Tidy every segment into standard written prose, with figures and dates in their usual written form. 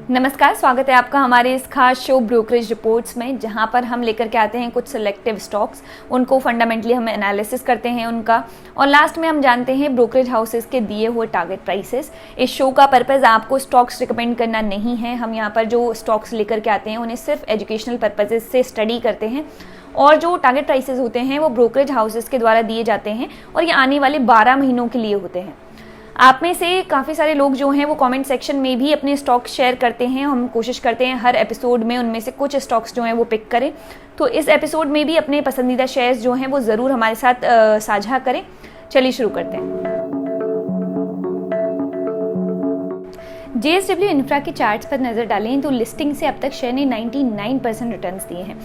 नमस्कार, स्वागत है आपका हमारे इस खास शो ब्रोकरेज रिपोर्ट्स में, जहां पर हम लेकर के आते हैं कुछ सिलेक्टिव स्टॉक्स, उनको फंडामेंटली हम एनालिसिस करते हैं उनका, और लास्ट में हम जानते हैं ब्रोकरेज हाउसेस के दिए हुए टारगेट प्राइसेस। इस शो का पर्पज़ आपको स्टॉक्स रिकमेंड करना नहीं है। हम यहाँ पर जो स्टॉक्स लेकर के आते हैं उन्हें सिर्फ एजुकेशनल पर्पजेज से स्टडी करते हैं, और जो टारगेट प्राइसेस होते हैं वो ब्रोकरेज हाउसेस के द्वारा दिए जाते हैं और ये आने वाले 12 महीनों के लिए होते हैं। आप में से काफ़ी सारे लोग जो हैं वो कमेंट सेक्शन में भी अपने स्टॉक्स शेयर करते हैं। हम कोशिश करते हैं हर एपिसोड में उनमें से कुछ स्टॉक्स जो हैं वो पिक करें। तो इस एपिसोड में भी अपने पसंदीदा शेयर्स जो हैं वो ज़रूर हमारे साथ साझा करें। चलिए शुरू करते हैं। JSW इंफ्रा के चार्ट्स पर नज़र डालें तो लिस्टिंग से अब तक शेयर ने 99% रिटर्न्स दिए हैं,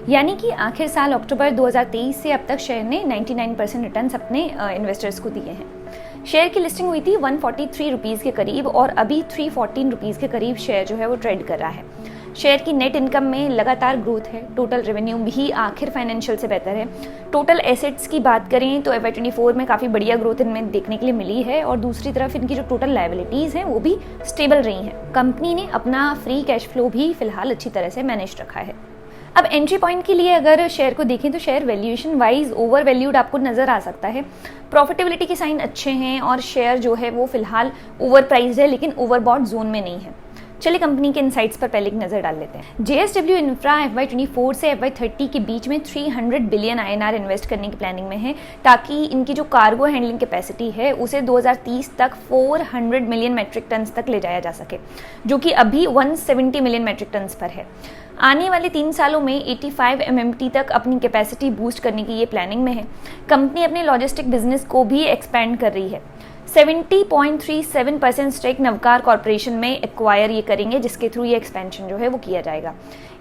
यानी कि आखिर साल अक्टूबर 2023 से अब तक शेयर ने 99% रिटर्न्स अपने इन्वेस्टर्स को दिए हैं। शेयर की लिस्टिंग हुई थी 143 रुपीज़ के करीब और अभी 314 रुपीज़ के करीब शेयर जो है वो ट्रेड कर रहा है। शेयर की नेट इनकम में लगातार ग्रोथ है। टोटल रेवेन्यू भी आखिर फाइनेंशियल से बेहतर है। टोटल एसेट्स की बात करें तो FY24 में काफ़ी बढ़िया ग्रोथ इनमें देखने के लिए मिली है, और दूसरी तरफ इनकी जो टोटल लायबिलिटीज़ हैं वो भी स्टेबल रही हैं। कंपनी ने अपना फ्री कैश फ्लो भी फिलहाल अच्छी तरह से मैनेज रखा है। अब एंट्री पॉइंट के लिए अगर शेयर को देखें तो share valuation wise over valued आपको नज़र आ सकता है। प्रॉफिटेबिलिटी के साइन अच्छे हैं और शेयर जो है वो फिलहाल ओवर प्राइस्ड है, लेकिन ओवरबॉट जोन में नहीं है। चलिए कंपनी के इनसाइट्स पर पहले एक नज़र डाल लेते हैं। JSW इंफ्रा FY24 से FY30 के बीच में 300 बिलियन INR इन्वेस्ट करने की प्लानिंग में है, ताकि इनकी जो कार्गो हैंडलिंग कैपेसिटी है उसे 2030 तक 400 मिलियन मेट्रिक टन्स तक ले जाया जा सके, जो कि अभी 170 मिलियन मेट्रिक टन्स पर है। आने वाले 3 सालों में 85 MMT तक अपनी कैपेसिटी बूस्ट करने की ये प्लानिंग में है। कंपनी अपने लॉजिस्टिक बिजनेस को भी एक्सपेंड कर रही है। 70.37% स्टेक नवकार कॉर्पोरेशन में एक्वायर ये करेंगे, जिसके थ्रू ये एक्सपेंशन जो है वो किया जाएगा।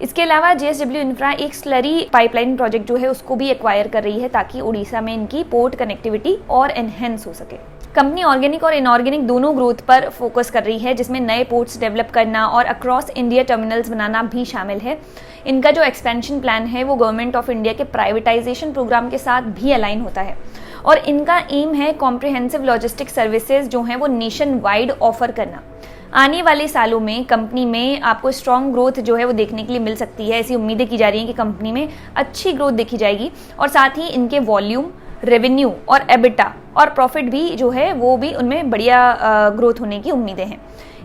इसके अलावा JSW इंफ्रा एक स्लरी पाइपलाइन प्रोजेक्ट जो है उसको भी एक्वायर कर रही है, ताकि उड़ीसा में इनकी पोर्ट कनेक्टिविटी और एनहेंस हो सके। कंपनी ऑर्गेनिक और इनऑर्गेनिक दोनों ग्रोथ पर फोकस कर रही है, जिसमें नए पोर्ट्स डेवलप करना और अक्रॉस इंडिया टर्मिनल्स बनाना भी शामिल है। इनका जो एक्सपेंशन प्लान है वो गवर्नमेंट ऑफ इंडिया के प्राइवेटाइजेशन प्रोग्राम के साथ भी अलाइन होता है, और इनका एम है कॉम्प्रिहेंसिव लॉजिस्टिक सर्विसेज जो हैं वो नेशन वाइड ऑफर करना। आने वाले सालों में कंपनी में आपको स्ट्रॉन्ग ग्रोथ जो है वो देखने के लिए मिल सकती है। ऐसी उम्मीदें की जा रही हैं कि कंपनी में अच्छी ग्रोथ देखी जाएगी, और साथ ही इनके वॉल्यूम, रेवेन्यू और एबिटा और प्रॉफिट भी जो है वो भी उनमें बढ़िया ग्रोथ होने की उम्मीदें हैं।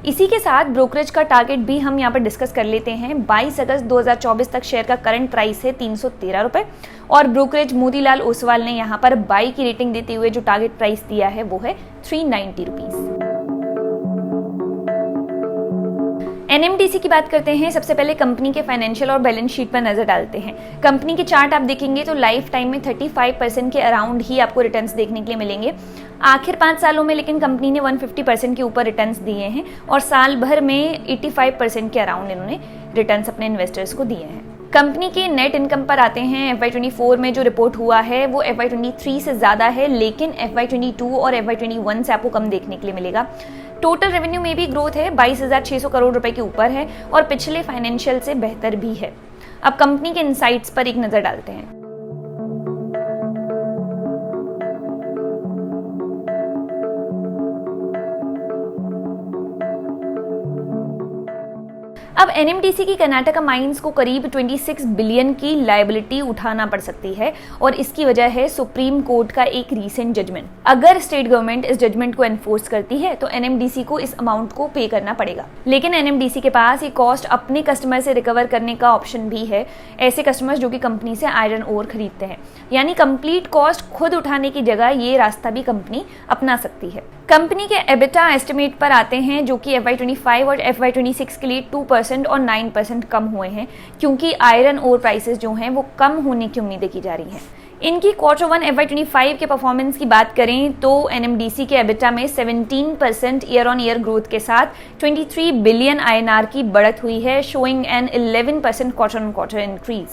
इसी के साथ ब्रोकरेज का टारगेट भी हम यहाँ पर डिस्कस कर लेते हैं। 22 अगस्त 2024 तक शेयर का करंट प्राइस है 313 रुपये, और ब्रोकरेज मोतीलाल ओसवाल ने यहाँ पर बाई की रेटिंग देते हुए जो टारगेट प्राइस दिया है वो है 390 रुपीज़। NMDC की बात करते हैं। सबसे पहले कंपनी के फाइनेंशियल और बैलेंस शीट पर नजर डालते हैं। कंपनी के चार्ट आप देखेंगे तो लाइफ टाइम में 35% के अराउंड ही आपको रिटर्न्स देखने के लिए मिलेंगे। आखिर 5 सालों में लेकिन कंपनी ने 150% के ऊपर रिटर्न्स दिए हैं, और साल भर में 85% के अराउंड इन्होंने रिटर्न्स अपने इन्वेस्टर्स को दिए हैं। कंपनी के नेट इनकम पर आते हैं। FY24 में जो रिपोर्ट हुआ है वो FY23 से ज़्यादा है, लेकिन FY22 और FY21 से आपको कम देखने के लिए मिलेगा। टोटल रेवेन्यू में भी ग्रोथ है, 22,600 करोड़ रुपए के ऊपर है, और पिछले फाइनेंशियल से बेहतर भी है। अब कंपनी के इनसाइट्स पर एक नज़र डालते हैं। अब NMDC की कर्नाटका माइंस को करीब 26 बिलियन की लायबिलिटी उठाना पड़ सकती है, और इसकी वजह है सुप्रीम कोर्ट का एक रीसेंट जजमेंट। अगर स्टेट गवर्नमेंट इस जजमेंट को एनफोर्स करती है तो NMDC को इस अमाउंट को पे करना पड़ेगा, लेकिन NMDC के पास ये कॉस्ट अपने कस्टमर से रिकवर करने का ऑप्शन भी है। ऐसे कस्टमर्स जो कि कंपनी से आयरन ओर खरीदते हैं, यानी कंप्लीट कॉस्ट खुद उठाने की जगह ये रास्ता भी कंपनी अपना सकती है। कंपनी के एबिटा एस्टिमेट पर आते हैं, जो कि FY25 और FY26 के लिए 2% और 9% कम हुए हैं, क्योंकि आयरन ओर प्राइसेस जो हैं वो कम होने की उम्मीदें की जा रही हैं। इनकी Q1 FY25 के परफॉर्मेंस की बात करें तो NMDC के एबिटा में 17% ईयर ऑन ईयर ग्रोथ के साथ 23 बिलियन INR की बढ़त हुई है, showing an 11% quarter increase.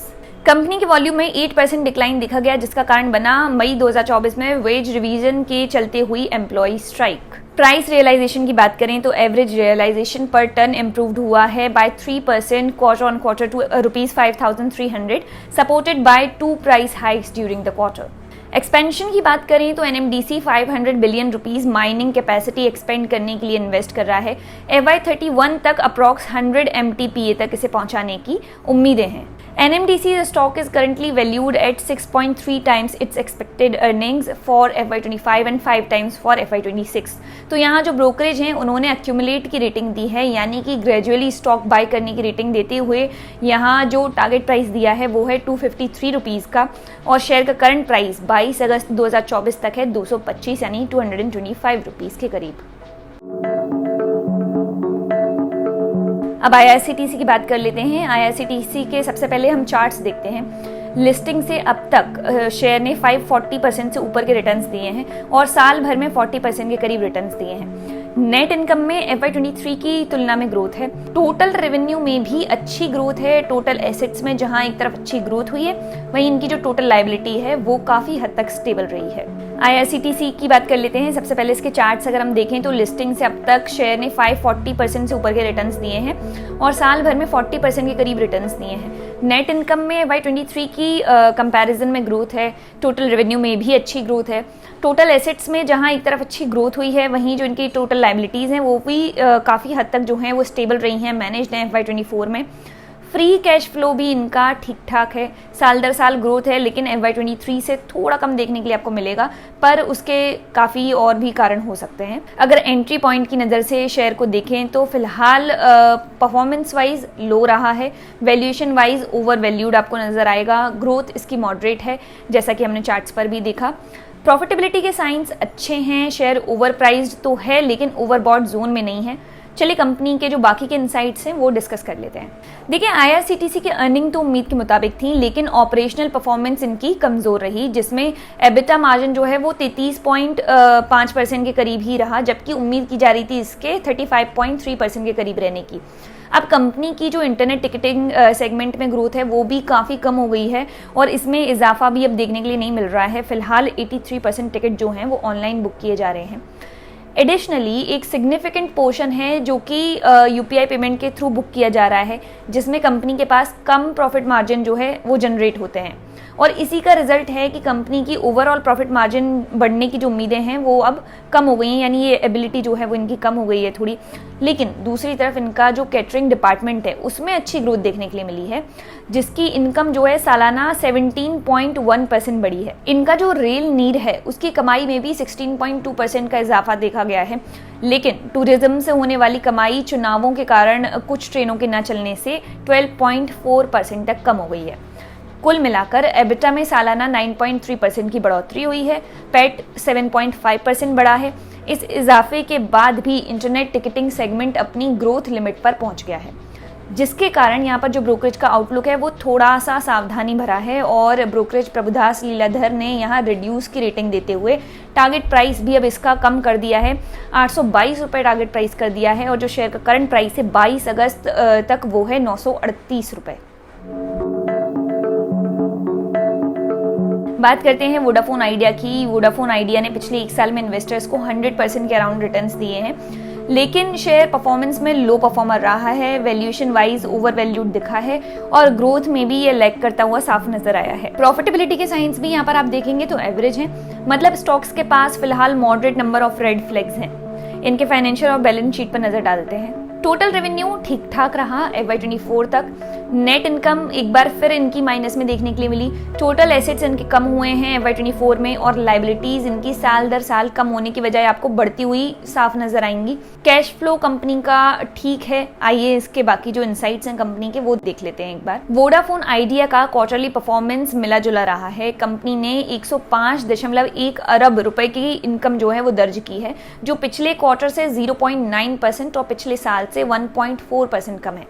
Company के वॉल्यूम में 8% डिक्लाइन दिखा गया, जिसका कारण बना मई 2024 में वेज रिवीजन के चलते हुई एम्प्लॉय स्ट्राइक। प्राइस रियलाइजेशन की बात करें तो average realisation per tonne improved हुआ है by 3% quarter on quarter to ₹5,300, supported by 2 price hikes during the quarter. Expansion की बात करें तो NMDC 500 billion rupees mining capacity expand करने के लिए इन्वेस्ट कर रहा है। FY31 तक अप्रॉक्स 100 MTPA तक इसे पहुंचाने की उम्मीदें हैं। NMDC stock is currently valued at 6.3 times its expected earnings for FY25 and 5 times for FY26। तो यहाँ जो ब्रोकरेज हैं उन्होंने एक्यूमुलेट की रेटिंग दी है, यानी कि ग्रेजुअली स्टॉक बाय करने की रेटिंग देते हुए यहाँ जो टारगेट प्राइस दिया है वो है 253 रुपीज़ का, और शेयर का करंट प्राइस 22 अगस्त 2024 तक है 225 यानी 225 रुपीज़ के करीब। अब IRCTC की बात कर लेते हैं। IRCTC के सबसे पहले हम चार्ट्स देखते हैं। लिस्टिंग से अब तक शेयर ने 540% से ऊपर के रिटर्न्स दिए हैं और साल भर में 40% के करीब रिटर्न्स दिए हैं। नेट इनकम में FY23 की तुलना में ग्रोथ है। टोटल रेवेन्यू में भी अच्छी ग्रोथ है। टोटल एसेट्स में जहां एक तरफ अच्छी ग्रोथ हुई है, वहीं इनकी जो टोटल लायबिलिटी है वो काफ़ी हद तक स्टेबल रही है। IRCTC की बात कर लेते हैं। सबसे पहले इसके चार्ट्स अगर हम देखें तो लिस्टिंग से अब तक शेयर ने 540% से ऊपर के रिटर्न्स दिए हैं और साल भर में 40% के करीब रिटर्न्स दिए हैं। नेट इनकम में FY23 की कंपैरिजन में ग्रोथ है। टोटल रेवेन्यू में भी अच्छी ग्रोथ है। टोटल एसेट्स में जहां एक तरफ अच्छी ग्रोथ हुई है, वहीं जो इनकी टोटल लायबिलिटीज़ हैं वो भी काफ़ी हद तक जो हैं वो स्टेबल रही हैं, मैनेज्ड हैं FY24 में। फ्री कैश फ्लो भी इनका ठीक ठाक है। साल दर साल ग्रोथ है, लेकिन FY23 से थोड़ा कम देखने के लिए आपको मिलेगा, पर उसके काफ़ी और भी कारण हो सकते हैं। अगर एंट्री पॉइंट की नज़र से शेयर को देखें तो फिलहाल परफॉर्मेंस वाइज लो रहा है। वैल्यूएशन वाइज ओवर वैल्यूड आपको नज़र आएगा। ग्रोथ इसकी मॉडरेट है, जैसा कि हमने चार्ट्स पर भी देखा। प्रॉफिटेबिलिटी के साइंस अच्छे हैं। शेयर ओवर प्राइज्ड तो है, लेकिन ओवरबॉट जोन में नहीं है। चलिए कंपनी के जो बाकी के इनसाइट्स हैं वो डिस्कस कर लेते हैं। देखिए, IRCTC की अर्निंग तो उम्मीद के मुताबिक थी, लेकिन ऑपरेशनल परफॉर्मेंस इनकी कमज़ोर रही, जिसमें एबिटा मार्जिन जो है वो 33.5% के करीब ही रहा, जबकि उम्मीद की जा रही थी इसके 35.3% के करीब रहने की। अब कंपनी की जो इंटरनेट टिकटिंग सेगमेंट में ग्रोथ है वो भी काफ़ी कम हो गई है और इसमें इजाफा भी अब देखने के लिए नहीं मिल रहा है। फिलहाल 83% टिकट जो हैं वो ऑनलाइन बुक किए जा रहे हैं। एडिशनली एक सिग्निफिकेंट पोर्शन है जो कि UPI पेमेंट के थ्रू बुक किया जा रहा है, जिसमें कंपनी के पास कम प्रॉफिट मार्जिन जो है वो जनरेट होते हैं, और इसी का रिजल्ट है कि कंपनी की ओवरऑल प्रॉफिट मार्जिन बढ़ने की जो उम्मीदें हैं वो अब कम हो गई हैं, यानी ये एबिलिटी जो है वो इनकी कम हो गई है थोड़ी। लेकिन दूसरी तरफ इनका जो कैटरिंग डिपार्टमेंट है उसमें अच्छी ग्रोथ देखने के लिए मिली है, जिसकी इनकम जो है सालाना 17.1% बढ़ी है। इनका जो रेल नीड है उसकी कमाई में भी 16.2% का इजाफा देखा गया है, लेकिन टूरिज्म से होने वाली कमाई चुनावों के कारण कुछ ट्रेनों के न चलने से 12.4% तक कम हो गई है। कुल मिलाकर एबिटा में सालाना 9.3% की बढ़ोतरी हुई है। पैट 7.5% बढ़ा है। इस इजाफे के बाद भी इंटरनेट टिकटिंग सेगमेंट अपनी ग्रोथ लिमिट पर पहुंच गया है, जिसके कारण यहाँ पर जो ब्रोकरेज का आउटलुक है वो थोड़ा सा सावधानी भरा है, और ब्रोकरेज प्रभुदास लीलाधर ने यहाँ रिड्यूस की रेटिंग देते हुए टारगेट प्राइस भी अब इसका कम कर दिया है। 822 रुपये टारगेट प्राइस कर दिया है, और जो शेयर का करंट प्राइस है 22 अगस्त तक वो है 938 रुपये। बात करते हैं वोडाफोन आइडिया की। वोडाफोन आइडिया ने पिछले एक साल में इन्वेस्टर्स को 100% के अराउंड रिटर्न्स दिए हैं, लेकिन शेयर परफॉर्मेंस में लो परफॉर्मर रहा है। वैल्यूएशन वाइज ओवर वैल्यूड दिखा है और ग्रोथ में भी ये लैग करता हुआ साफ नजर आया है। प्रॉफिटेबिलिटी के साइंस भी यहाँ पर आप देखेंगे तो एवरेज है, मतलब स्टॉक्स के पास फिलहाल moderate number of red flags हैं। इनके फाइनेंशियल और बैलेंस शीट पर नजर डालते हैं। टोटल रेवेन्यू ठीक ठाक रहा FY24 तक। नेट इनकम एक बार फिर इनकी माइनस में देखने के लिए मिली। टोटल एसेट्स इनके कम हुए हैं FY24 में, और लायबिलिटीज इनकी साल दर साल कम होने की बजाय आपको बढ़ती हुई साफ नजर आएंगी। कैश फ्लो कंपनी का ठीक है। आइए इसके बाकी जो इनसाइट्स हैं कंपनी के वो देख लेते हैं एक बार। वोडाफोन आइडिया का क्वार्टरली परफॉर्मेंस मिला जुला रहा है। कंपनी ने 105.1 अरब रुपए की इनकम जो है वो दर्ज की है, जो पिछले क्वार्टर से 0.9% और पिछले साल से 1.4% कम है।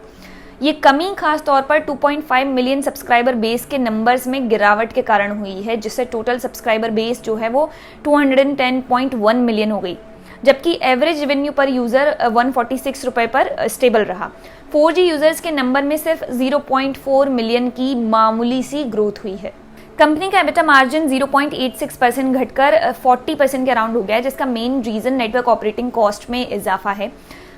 ये कमी खास तौर पर 2.5 मिलियन सब्सक्राइबर बेस के नंबर्स में गिरावट के कारण हुई है, जिससे टोटल सब्सक्राइबर बेस जो है वो 210.1 मिलियन हो गई, जबकि एवरेज रेवेन्यू पर यूजर 146 रुपए पर स्टेबल रहा। 4G यूजर्स के नंबर में सिर्फ 0.4 मिलियन की मामूली सी ग्रोथ हुई है। कंपनी का एबिटा मार्जिन 0.86% घटकर 40% के अराउंड हो गया है, जिसका main reason network operating cost में इजाफा है।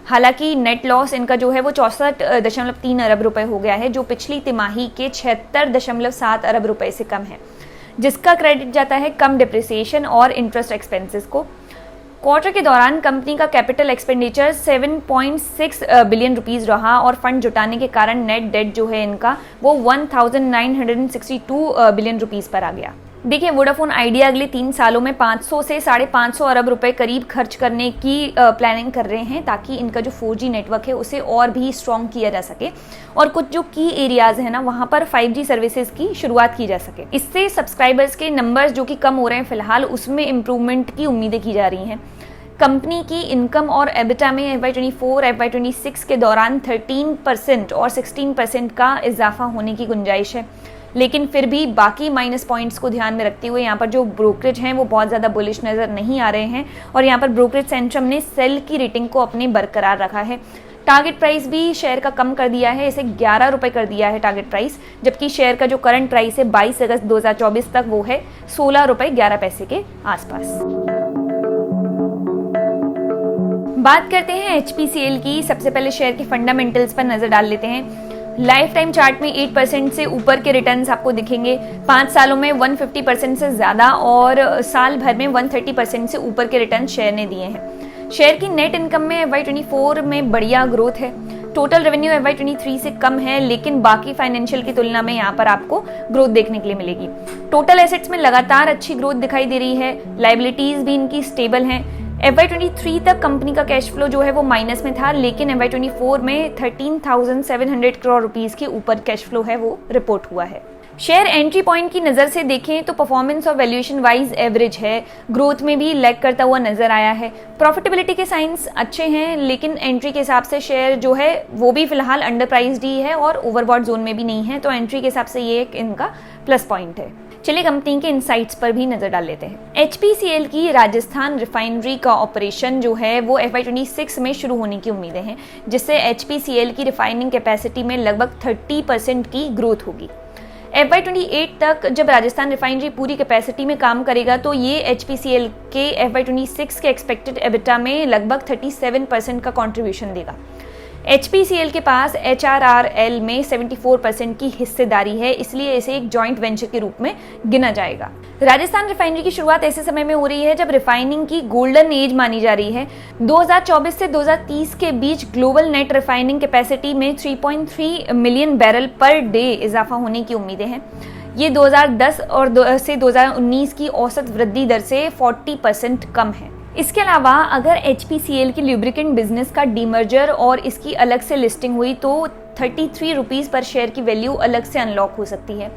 हालांकि नेट लॉस इनका जो है वो 64.3 अरब रुपए हो गया है, जो पिछली तिमाही के 76.7 अरब रुपए से कम है। जिसका क्रेडिट जाता है कम डिप्रिसिएशन और इंटरेस्ट एक्सपेंसेस को। क्वार्टर के दौरान कंपनी का कैपिटल एक्सपेंडिचर 7.6 बिलियन रुपीस रहा और फंड जुटाने के कारण नेट डेट जो है इनका वो 1962 बिलियन रुपीस पर आ गया। देखिए, वोडाफोन आइडिया अगले 3 सालों में 500 से 550 अरब रुपए करीब खर्च करने की प्लानिंग कर रहे हैं ताकि इनका जो 4G नेटवर्क है उसे और भी स्ट्रॉन्ग किया जा सके और कुछ जो की एरियाज है ना वहाँ पर 5G सर्विसेज की शुरुआत की जा सके। इससे सब्सक्राइबर्स के नंबर्स जो कि कम हो रहे हैं फिलहाल, उसमें इम्प्रूवमेंट की उम्मीदें की जा रही हैं। कंपनी की इनकम और एबिटा में FY24 FY26 के दौरान 13% और 16% का इजाफा होने की गुंजाइश है, लेकिन फिर भी बाकी माइनस पॉइंट्स को ध्यान में रखते हुए यहाँ पर जो ब्रोकरेज हैं वो बहुत ज़्यादा बुलिश नज़र नहीं आ रहे हैं और यहाँ पर ब्रोकरेज सेंट्रम ने सेल की रेटिंग को अपने बरकरार रखा है। टारगेट प्राइस भी शेयर का कम कर दिया है, इसे 11 रुपये कर दिया है टारगेट प्राइस, जबकि शेयर का जो करंट प्राइस है 22 अगस्त 2024 तक वो है 16 रुपये 11 पैसे के आसपास। बात करते हैं HPCL की। सबसे पहले शेयर के फंडामेंटल्स पर नजर डाल लेते हैं। लाइफ टाइम चार्ट में 8% से ऊपर के रिटर्न्स आपको दिखेंगे, 5 सालों में 150% से ज़्यादा और साल भर में 130% से ऊपर के रिटर्न शेयर ने दिए हैं। शेयर की नेट इनकम में FY24 में बढ़िया ग्रोथ है। टोटल रेवेन्यू FY23 से कम है, लेकिन बाकी फाइनेंशियल की तुलना में यहाँ पर आपको ग्रोथ देखने के लिए मिलेगी। टोटल एसेट्स में लगातार अच्छी ग्रोथ दिखाई दे रही है, लायबिलिटीज भी इनकी स्टेबल हैं। FY23 तक कंपनी का कैश फ्लो जो है वो माइनस में था, लेकिन FY24 में 13,700 करोड़ रुपीस के ऊपर कैश फ्लो है वो रिपोर्ट हुआ है। शेयर एंट्री पॉइंट की नज़र से देखें तो परफॉर्मेंस और वैल्यूएशन वाइज एवरेज है, ग्रोथ में भी लैग करता हुआ नजर आया है। प्रॉफिटेबिलिटी के साइंस अच्छे हैं, लेकिन एंट्री के हिसाब से शेयर जो है वो भी फिलहाल अंडर प्राइस्ड ही है और ओवरबॉट जोन में भी नहीं है, तो एंट्री के हिसाब से ये एक इनका प्लस पॉइंट है। चलिए कंपनी के इनसाइट्स पर भी नजर डाल लेते हैं। HPCL की राजस्थान रिफाइनरी का ऑपरेशन जो है वो FY26 में शुरू होने की उम्मीदें हैं, जिससे HPCL की रिफाइनिंग कैपेसिटी में लगभग 30% की ग्रोथ होगी। FY28 तक जब राजस्थान रिफाइनरी पूरी कैपेसिटी में काम करेगा तो ये HPCL के FY26 के एक्सपेक्टेड एबिटा में लगभग 37% का कंट्रीब्यूशन देगा। HPCL के पास HRRL में 74% की हिस्सेदारी है, इसलिए इसे एक जॉइंट वेंचर के रूप में गिना जाएगा। राजस्थान रिफाइनरी की शुरुआत ऐसे समय में हो रही है जब रिफाइनिंग की गोल्डन एज मानी जा रही है। 2024 से 2030 के बीच ग्लोबल नेट रिफाइनिंग कैपेसिटी में 3.3 मिलियन बैरल पर डे इजाफा होने की उम्मीदें हैं। ये 2010 और से 2019 की औसत वृद्धि दर से 40% कम है। इसके अलावा अगर HPCL की ल्यूब्रिकेंट बिजनेस का डीमर्जर और इसकी अलग से लिस्टिंग हुई तो 33 रुपीज़ पर शेयर की वैल्यू अलग से अनलॉक हो सकती है।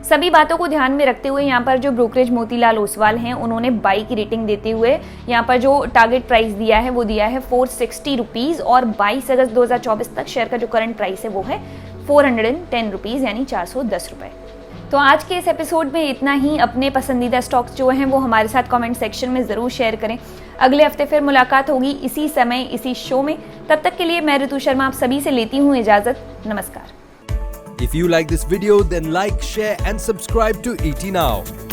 सभी बातों को ध्यान में रखते हुए यहाँ पर जो ब्रोकरेज मोतीलाल ओसवाल हैं उन्होंने बाई की रेटिंग देते हुए यहाँ पर जो टारगेट प्राइस दिया है वो दिया है 460 रुपीज़ और 22 अगस्त 2024 तक शेयर का जो करंट प्राइस है वो है 410 रुपीज़ यानी 410 रुपये। तो आज के इस एपिसोड में इतना ही। अपने पसंदीदा स्टॉक्स जो हैं वो हमारे साथ कमेंट सेक्शन में ज़रूर शेयर करें। अगले हफ्ते फिर मुलाकात होगी इसी समय इसी शो में। तब तक के लिए मैं ऋतु शर्मा आप सभी से लेती हूँ इजाज़त। नमस्कार। If you like this video, then like, share and subscribe to ET Now.